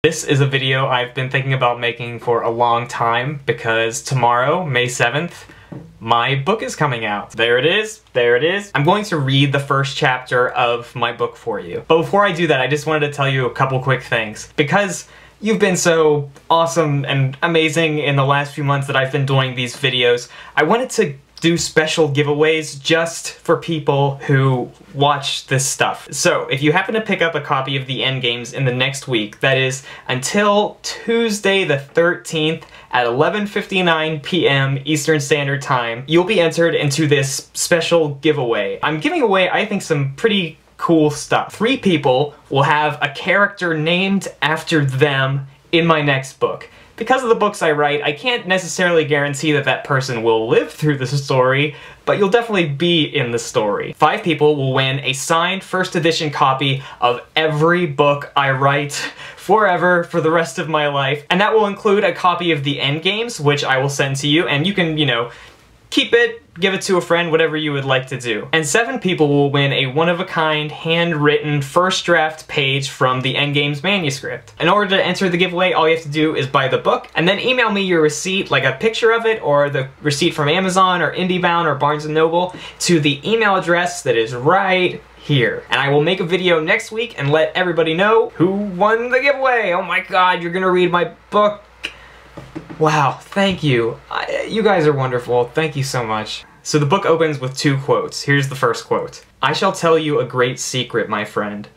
This is a video I've been thinking about making for a long time because tomorrow, May 7th, my book is coming out. There it is, there it is. I'm going to read the first chapter of my book for you. But before I do that, I just wanted to tell you a couple quick things. Because you've been so awesome and amazing in the last few months that I've been doing these videos, I wanted to do special giveaways just for people who watch this stuff. So if you happen to pick up a copy of the Endgames in the next week, that is until Tuesday the 13th at 11:59 p.m. Eastern Standard Time, you'll be entered into this special giveaway. I'm giving away, I think, some pretty cool stuff. 3 people will have a character named after them in my next book. Because of the books I write, I can't necessarily guarantee that that person will live through the story, but you'll definitely be in the story. 5 people will win a signed first edition copy of every book I write forever for the rest of my life, and that will include a copy of the Endgames, which I will send to you, and you can, keep it, give it to a friend, whatever you would like to do. And 7 people will win a one-of-a-kind, handwritten first draft page from the Endgames manuscript. In order to enter the giveaway, all you have to do is buy the book, and then email me your receipt, like a picture of it, or the receipt from Amazon, or IndieBound, or Barnes & Noble, to the email address that is right here. And I will make a video next week and let everybody know who won the giveaway! Oh my god, you're gonna read my book! Wow, thank you. You guys are wonderful. Thank you so much. So the book opens with 2 quotes. Here's the first quote. "I shall tell you a great secret, my friend.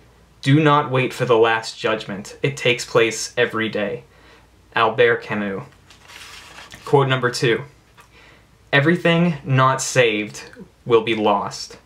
Do not wait for the last judgment. It takes place every day." Albert Camus. Quote number 2. "Everything not saved will be lost."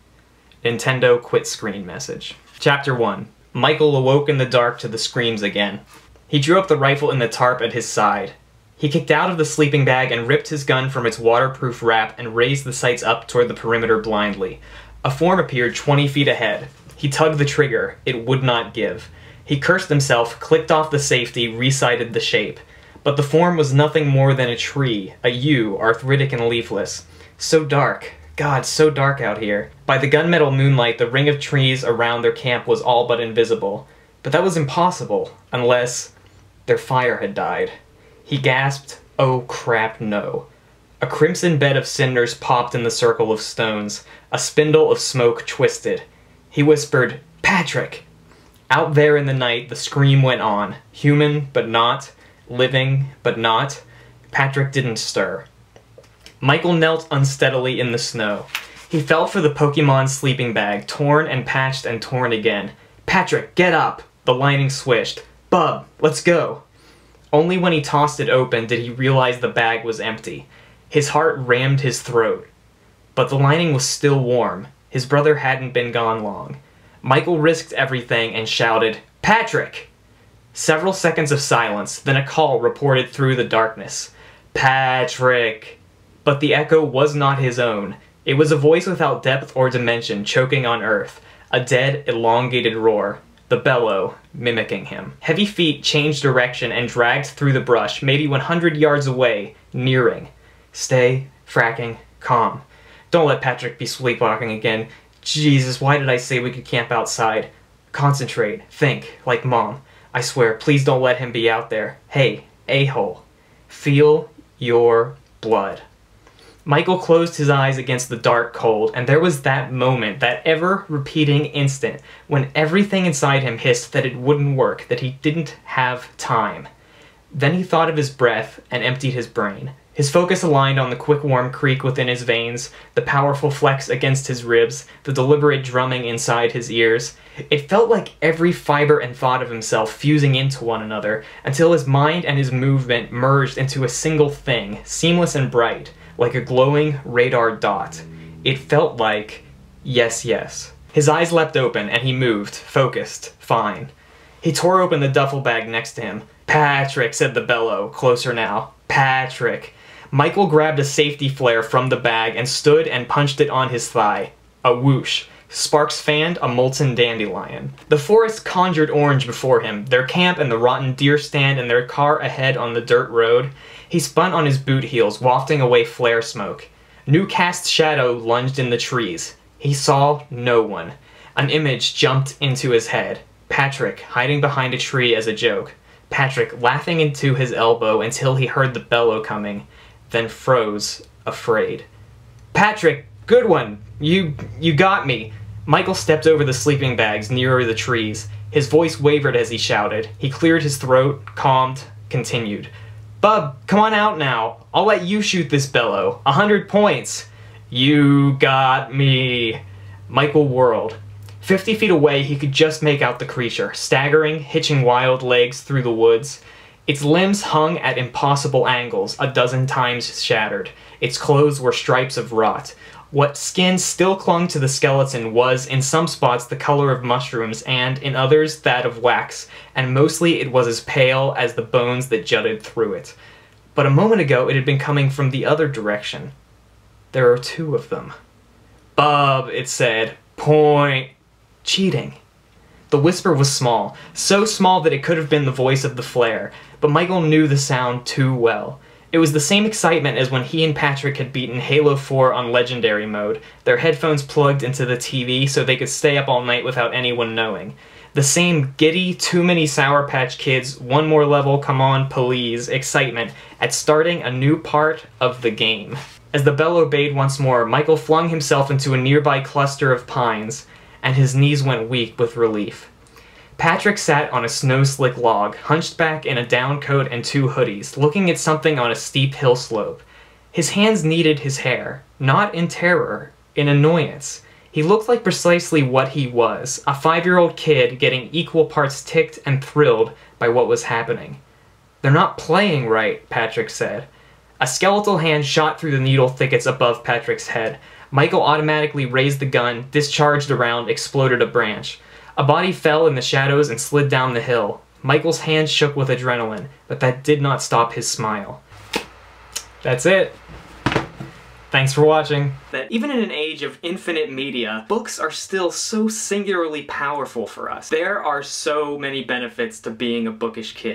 Nintendo quit screen message. Chapter 1. Michael awoke in the dark to the screams again. He drew up the rifle in the tarp at his side. He kicked out of the sleeping bag and ripped his gun from its waterproof wrap and raised the sights up toward the perimeter blindly. A form appeared 20 feet ahead. He tugged the trigger. It would not give. He cursed himself, clicked off the safety, resighted the shape. But the form was nothing more than a tree, a yew, arthritic and leafless. So dark. God, so dark out here. By the gunmetal moonlight, the ring of trees around their camp was all but invisible. But that was impossible, unless their fire had died. He gasped, "Oh crap, no." A crimson bed of cinders popped in the circle of stones. A spindle of smoke twisted. He whispered, "Patrick!" Out there in the night, the scream went on. Human, but not. Living, but not. Patrick didn't stir. Michael knelt unsteadily in the snow. He felt for the Pokemon sleeping bag, torn and patched and torn again. "Patrick, get up!" The lining swished. "Bub, let's go!" Only when he tossed it open did he realize the bag was empty. His heart rammed his throat. But the lining was still warm. His brother hadn't been gone long. Michael risked everything and shouted, "Patrick!" Several seconds of silence, then a call reported through the darkness. "Patrick!" But the echo was not his own. It was a voice without depth or dimension, choking on earth. A dead, elongated roar. The bellow, mimicking him. Heavy feet changed direction and dragged through the brush, maybe 100 yards away, nearing. Stay, fracking, calm. Don't let Patrick be sleepwalking again. Jesus, why did I say we could camp outside? Concentrate, think, like Mom. I swear, please don't let him be out there. Hey, a-hole. Feel your blood. Michael closed his eyes against the dark cold, and there was that moment, that ever-repeating instant, when everything inside him hissed that it wouldn't work, that he didn't have time. Then he thought of his breath and emptied his brain. His focus aligned on the quick warm creak within his veins, the powerful flex against his ribs, the deliberate drumming inside his ears. It felt like every fiber and thought of himself fusing into one another, until his mind and his movement merged into a single thing, seamless and bright. Like a glowing radar dot. It felt like, yes, yes. His eyes leapt open, and he moved, focused, fine. He tore open the duffel bag next to him. "Patrick," said the bellow, closer now. "Patrick." Michael grabbed a safety flare from the bag and stood and punched it on his thigh. A whoosh. Sparks fanned a molten dandelion. The forest conjured orange before him, their camp and the rotten deer stand and their car ahead on the dirt road. He spun on his boot heels, wafting away flare smoke. New cast shadow lunged in the trees. He saw no one. An image jumped into his head. Patrick, hiding behind a tree as a joke. Patrick laughing into his elbow until he heard the bellow coming, then froze, afraid. "Patrick, good one! You got me!" Michael stepped over the sleeping bags nearer the trees. His voice wavered as he shouted. He cleared his throat, calmed, continued. "Bub, come on out now. I'll let you shoot this bellow. 100 points." "You got me." Michael whirled. 50 feet away, he could just make out the creature, staggering, hitching wild legs through the woods. Its limbs hung at impossible angles, a dozen times shattered. Its clothes were stripes of rot. What skin still clung to the skeleton was, in some spots, the color of mushrooms, and, in others, that of wax, and mostly it was as pale as the bones that jutted through it. But a moment ago it had been coming from the other direction. "There are 2 of them." "Bub," it said. "Point." Cheating. The whisper was small, so small that it could have been the voice of the flare, but Michael knew the sound too well. It was the same excitement as when he and Patrick had beaten Halo 4 on Legendary mode, their headphones plugged into the TV so they could stay up all night without anyone knowing. The same giddy, too many Sour Patch Kids, one more level, come on, please, excitement at starting a new part of the game. As the bell obeyed once more, Michael flung himself into a nearby cluster of pines, and his knees went weak with relief. Patrick sat on a snow-slick log, hunched back in a down coat and 2 hoodies, looking at something on a steep hill slope. His hands kneaded his hair, not in terror, in annoyance. He looked like precisely what he was, a 5-year-old kid getting equal parts ticked and thrilled by what was happening. "They're not playing right," Patrick said. A skeletal hand shot through the needle thickets above Patrick's head. Michael automatically raised the gun, discharged a round, exploded a branch. A body fell in the shadows and slid down the hill. Michael's hands shook with adrenaline, but that did not stop his smile. That's it. Thanks for watching. That even in an age of infinite media, books are still so singularly powerful for us. There are so many benefits to being a bookish kid.